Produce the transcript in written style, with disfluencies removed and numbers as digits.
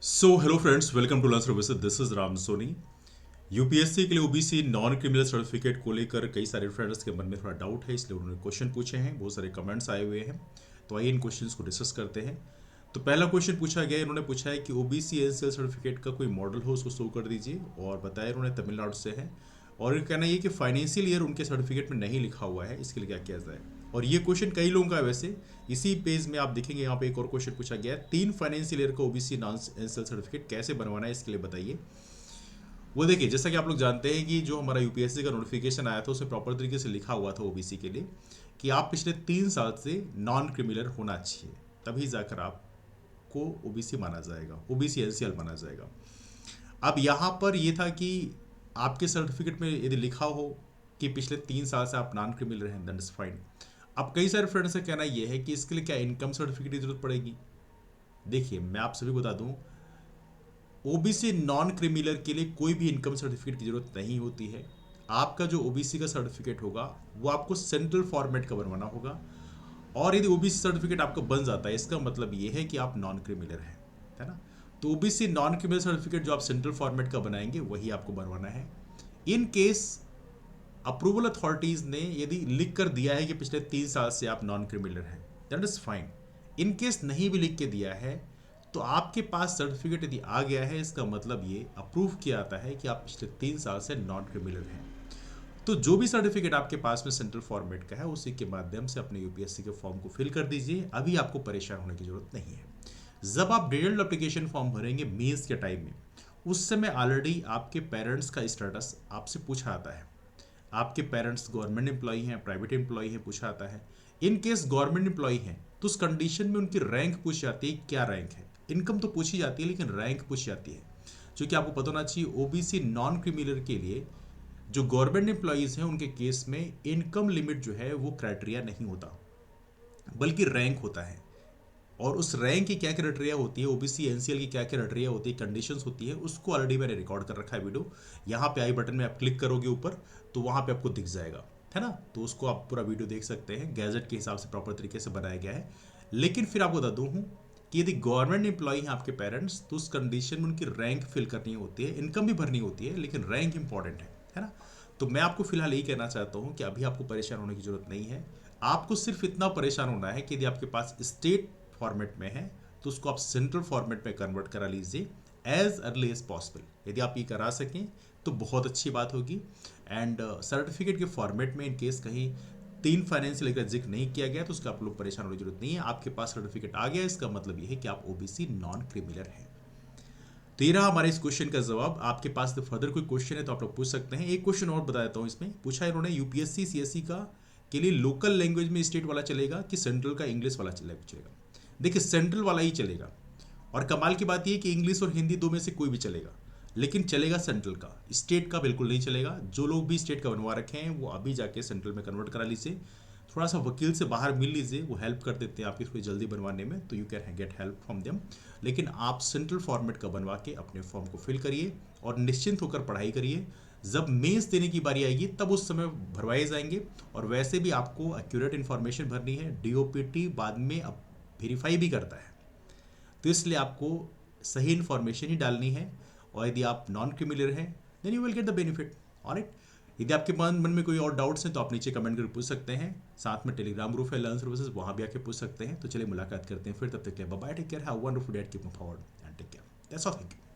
So hello friends, welcome to Learn Services. This is Ram Soni. UPSC के लिए OBC non criminal certificate को लेकर कई सारे फ्रेंड्स के मन में थोड़ा डाउट है, इसलिए उन्होंने क्वेश्चन पूछे हैं। बहुत सारे कमेंट्स आए हुए हैं, तो आइए इन क्वेश्चंस को डिस्कस करते हैं। तो पहला क्वेश्चन पूछा गया, इन्होंने पूछा है कि ओबीसी एनसीएल सर्टिफिकेट का कोई मॉडल हो उसको शो कर दीजिए, और बताया इन्होंने तमिलनाडु से है। और इनका कहना ये कि फाइनेंशियल ईयर उनके सर्टिफिकेट में नहीं लिखा हुआ है, इसके लिए क्या किया जाए। और ये क्वेश्चन कई लोगों का है वैसे। इसी पेज में आप देखेंगे, यहाँ पे एक और क्वेश्चन पूछा गया है, 3 फाइनेंशियल ईयर का ओबीसी नॉन एनसीएल सर्टिफिकेट कैसे बनवाना है, इसके लिए बताइए। वो देखिए, जैसा कि आप लोग जानते हैं कि जो हमारा यूपीएससी का नोटिफिकेशन आया था उसमें प्रॉपर तरीके से लिखा हुआ था ओबीसी के लिए कि आप पिछले 3 साल से नॉन क्रिमिनल होना चाहिए, तभी जाकर आपको ओबीसी माना जाएगा, ओबीसी एनसीएल माना जाएगा। अब यहाँ पर ये था कि आपके सर्टिफिकेट में यदि लिखा हो कि पिछले 3 साल से आप नॉन क्रिमिनल हैं, दैट इज फाइन। अब कई सारे फ्रेंड्स का कहना यह है कि इसके लिए क्या इनकम सर्टिफिकेट की जरूरत पड़ेगी। देखिए, मैं आप सभी को बता दूं, ओबीसी नॉन क्रिमिनल के लिए कोई भी इनकम सर्टिफिकेट की जरूरत नहीं होती है। आपका जो ओबीसी का सर्टिफिकेट होगा वो आपको सेंट्रल फॉर्मेट का बनवाना होगा। और यदि ओबीसी सर्टिफिकेट आपका बन जाता है, इसका मतलब ये है कि आप नॉन क्रिमिनल हैं, है ना। तो ओबीसी नॉन क्रिमिनल सर्टिफिकेट जो आप सेंट्रल फॉर्मेट का बनाएंगे वही आपको बनवाना है। इन केस अप्रूवल अथॉरिटीज ने यदि लिख कर दिया है कि पिछले 3 साल से आप नॉन क्रिमिनल हैं, that is fine. In case नहीं भी लिख के दिया है तो आपके पास सर्टिफिकेट यदि आ गया है, इसका मतलब ये अप्रूव किया जाता है कि आप पिछले 3 साल से नॉन क्रिमिनल हैं। तो जो भी सर्टिफिकेट आपके पास में सेंट्रल फॉर्मेट का है, उसी के माध्यम से अपने यूपीएससी के फॉर्म को फिल कर दीजिए। अभी आपको परेशान होने की जरूरत नहीं है। जब आप डिटेल्ड एप्लीकेशन फॉर्म भरेंगे मेंस के टाइम में, उस समय ऑलरेडी आपके पेरेंट्स का स्टेटस आपसे पूछा आता है। आपके पेरेंट्स गवर्नमेंट एम्प्लॉई हैं, प्राइवेट एम्प्लॉई हैं, पूछा आता है। इन केस गवर्नमेंट एम्प्लॉई हैं तो उस कंडीशन में उनकी रैंक पूछी जाती है, क्या रैंक है। इनकम तो पूछी जाती है लेकिन रैंक पूछी जाती है। क्योंकि आपको पता होना चाहिए, ओबीसी नॉन क्रिमिनल के लिए जो गवर्नमेंट एम्प्लॉयज़ हैं उनके केस में इनकम लिमिट जो है वो क्राइटेरिया नहीं होता, बल्कि रैंक होता है। और उस रैंक की क्या क्राइटेरिया होती है, ओबीसी एनसीएल की क्या क्राइटेरिया होती है, कंडीशंस होती है, उसको ऑलरेडी मैंने रिकॉर्ड कर रखा है वीडियो। यहाँ पे आई बटन में आप क्लिक करोगे ऊपर, तो वहाँ पे आपको दिख जाएगा, है ना। तो उसको आप पूरा वीडियो देख सकते हैं, गैजेट के हिसाब से प्रॉपर तरीके से बनाया गया है। लेकिन फिर आपको बता दूँ कि यदि गवर्नमेंट एम्प्लॉई हैं आपके पेरेंट्स, तो उस कंडीशन में उनकी रैंक फिल करनी होती है, इनकम भी भरनी होती है, लेकिन रैंक इंपॉर्टेंट है ना। तो मैं आपको फिलहाल यही कहना चाहता हूँ कि अभी आपको परेशान होने की जरूरत नहीं है। आपको सिर्फ इतना परेशान होना है कि यदि आपके पास स्टेट फॉर्मेट में है तो उसको आप सेंट्रल फॉर्मेट में कन्वर्ट करा लीजिए एज अर्ली एज पॉसिबल। यदि आप ये करा सकें तो बहुत अच्छी बात होगी। एंड सर्टिफिकेट के फॉर्मेट में इन केस कहीं 3 फाइनेंशियल का जिक्र नहीं किया गया तो उसका आप लोग परेशान होने की जरूरत नहीं है। आपके पास सर्टिफिकेट आ गया, इसका मतलब ये है कि आप ओबीसी नॉन क्रिमिनल हैं। तो ये रहा हमारे इस क्वेश्चन का जवाब। आपके पास तो फर्दर कोई क्वेश्चन है तो आप लोग पूछ सकते हैं। एक क्वेश्चन और बता देता हूँ, इसमें पूछा है इन्होंने, यूपीएससी सीएससी का के लिए लोकल लैंग्वेज में स्टेट वाला चलेगा कि सेंट्रल का इंग्लिश वाला चलेगा। देखिए, सेंट्रल वाला ही चलेगा। और कमाल की बात यह है कि इंग्लिश और हिंदी दो में से कोई भी चलेगा, लेकिन चलेगा सेंट्रल का, स्टेट का बिल्कुल नहीं चलेगा। जो लोग भी स्टेट का बनवा रखे हैं वो अभी जाके सेंट्रल में कन्वर्ट करा लीजिए। थोड़ा सा वकील से बाहर मिल लीजिए, वो हेल्प कर देते हैं आपकी इसको जल्दी बनवाने में, तो you can get help from them. लेकिन आप सेंट्रल फॉर्मेट का बनवा के अपने फॉर्म को फिल करिए और निश्चिंत होकर पढ़ाई करिए। जब मेंस देने की बारी आएगी तब उस समय भरवाए जाएंगे। और वैसे भी आपको एक्यूरेट इन्फॉर्मेशन भरनी है, डीओपीटी बाद में अब वेरीफाई भी करता है, तो इसलिए आपको सही इन्फॉर्मेशन ही डालनी है। और यदि आप नॉन क्रिमिनल हैं then you will get the benefit. Alright, यदि आपके मन में कोई और डाउट्स हैं तो आप नीचे कमेंट करके पूछ सकते हैं। साथ में टेलीग्राम ग्रुप है लर्न सर्विसेज, वहाँ भी आके पूछ सकते हैं। तो चलिए मुलाकात करते हैं फिर, तब तक के लिए bye bye, take care, have a wonderful day, keep moving forward and take care, that's all, thank you.